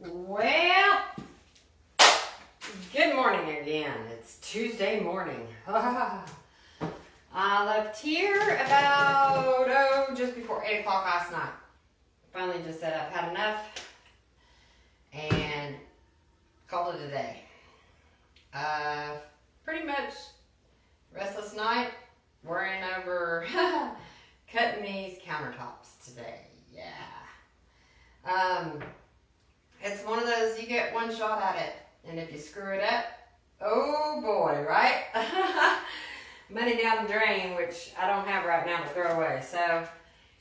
Well, good morning again. It's Tuesday morning. I left here about, just before 8 o'clock last night. Finally just said I've had enough and called it a day. Pretty much restless night, worrying over cutting these countertops today. Yeah. It's one of those, you get one shot at it, and if you screw it up, oh boy, right? Money down the drain, which I don't have right now to throw away. So,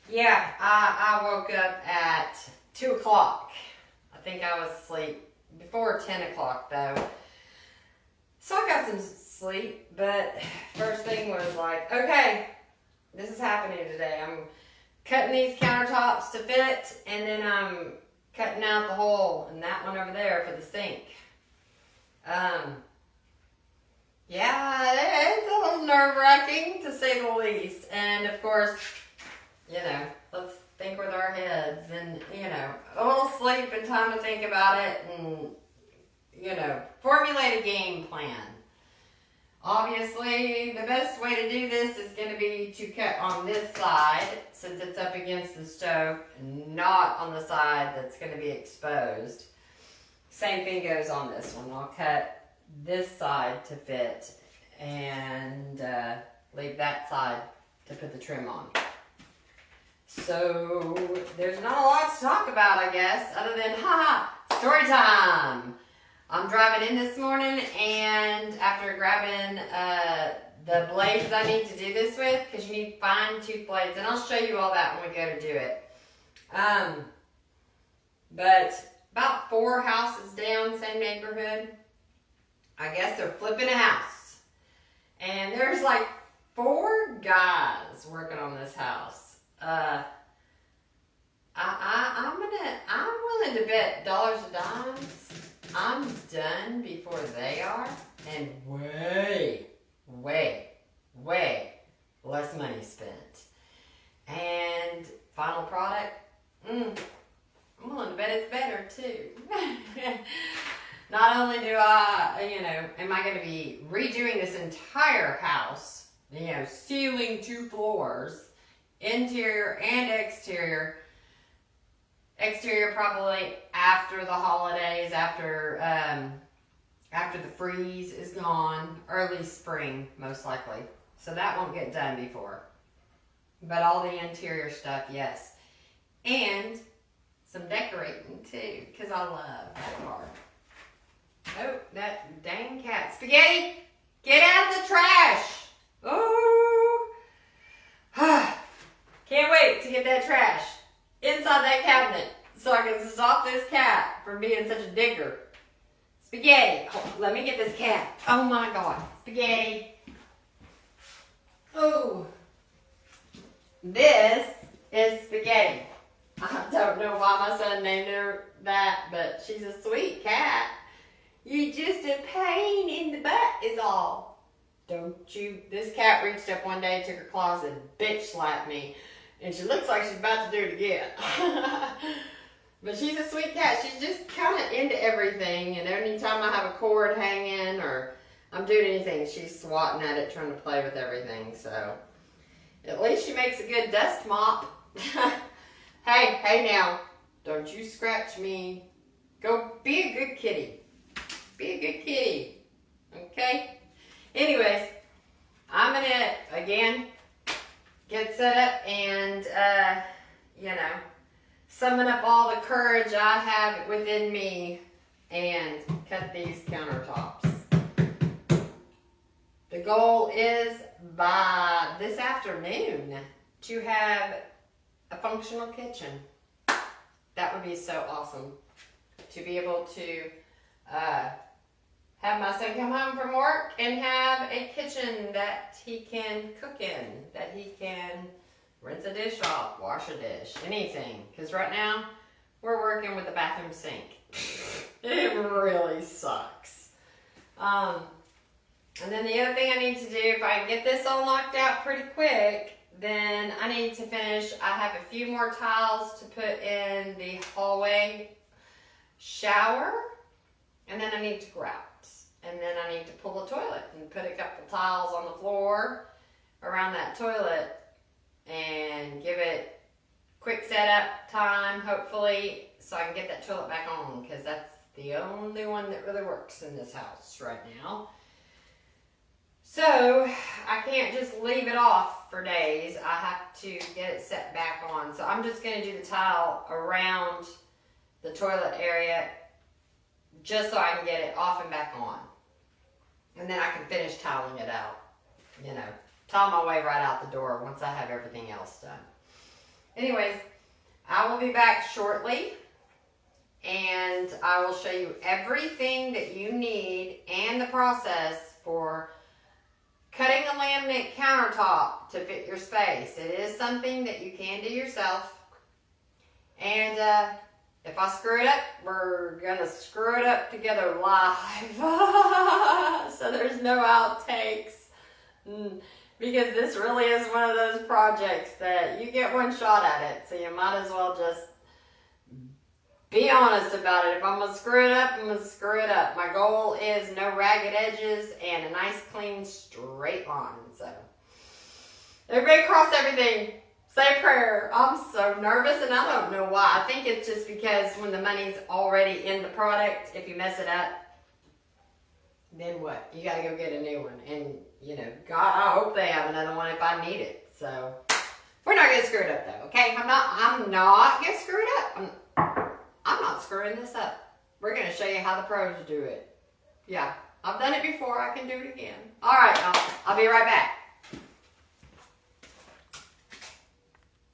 yeah, I woke up at 2 o'clock. I think I was asleep before 10 o'clock, though. So I got some sleep, but first thing was like, okay, this is happening today. I'm cutting these countertops to fit, and then I'm cutting out the hole and that one over there for the sink. Yeah, it's a little nerve-wracking to say the least. And of course, let's think with our heads and, a little sleep and time to think about it and, formulate a game plan. Obviously, the best way to do this is going to be to cut on this side since it's up against the stove, not on the side that's going to be exposed. Same thing goes on this one. I'll cut this side to fit and leave that side to put the trim on. So there's not a lot to talk about, I guess, other than, story time. I'm driving in this morning, and after grabbing the blades I need to do this with, because you need fine tooth blades, and I'll show you all that when we go to do it. But about 4 houses down, same neighborhood, I guess they're flipping a house. And there's like 4 guys working on this house. I'm willing to bet dollars to dimes I'm done before they are, and way less money spent. And final product, I'm willing to bet it's better too. Not only do am I going to be redoing this entire house, ceiling 2 floors, interior and exterior. Exterior probably after the holidays, after the freeze is gone, early spring most likely. So that won't get done before. But all the interior stuff, yes. And some decorating too, because I love that part. Oh, that dang cat. Spaghetti, get out of the trash. Oh, can't wait to get that trash inside that cabinet so I can stop this cat from being such a digger. Spaghetti. Oh, let me get this cat. Oh my God. Spaghetti. Oh. This is Spaghetti. I don't know why my son named her that, but she's a sweet cat. You're just a pain in the butt is all. Don't you? This cat reached up one day, took her claws and bitch slapped me. And she looks like she's about to do it again. But she's a sweet cat. She's just kind of into everything. And anytime I have a cord hanging or I'm doing anything, she's swatting at it, trying to play with everything. So at least she makes a good dust mop. Hey now. Don't you scratch me. Go be a good kitty. Be a good kitty. Okay? Anyways, I'm going to, again, get set up and, summon up all the courage I have within me and cut these countertops. The goal is by this afternoon to have a functional kitchen. That would be so awesome to be able to have my son come home from work and have a kitchen that he can cook in, that he can rinse a dish off, wash a dish, anything. Because right now, we're working with the bathroom sink. It really sucks. And then the other thing I need to do, if I can get this all knocked out pretty quick, then I need to finish. I have a few more tiles to put in the hallway shower, and then I need to go out. And then I need to pull the toilet and put a couple tiles on the floor around that toilet and give it quick setup time, hopefully, so I can get that toilet back on, because that's the only one that really works in this house right now. So I can't just leave it off for days. I have to get it set back on. So I'm just going to do the tile around the toilet area just so I can get it off and back on. And then I can finish tiling it out. You know, tile my way right out the door once I have everything else done. Anyways, I will be back shortly. And I will show you everything that you need and the process for cutting a laminate countertop to fit your space. It is something that you can do yourself. And if I screw it up, we're going to screw it up together live. So there's no outtakes. Because this really is one of those projects that you get one shot at it. So you might as well just be honest about it. If I'm going to screw it up, I'm going to screw it up. My goal is no ragged edges and a nice, clean, straight line. So, everybody cross everything. Say a prayer. I'm so nervous, and I don't know why. I think it's just because when the money's already in the product, if you mess it up, then what? You got to go get a new one. And, you know, God, I hope they have another one if I need it. So, we're not going to screw it up, though, okay? I'm not going to screw it up. I'm not screwing this up. We're going to show you how the pros do it. Yeah, I've done it before. I can do it again. All right, y'all. I'll be right back.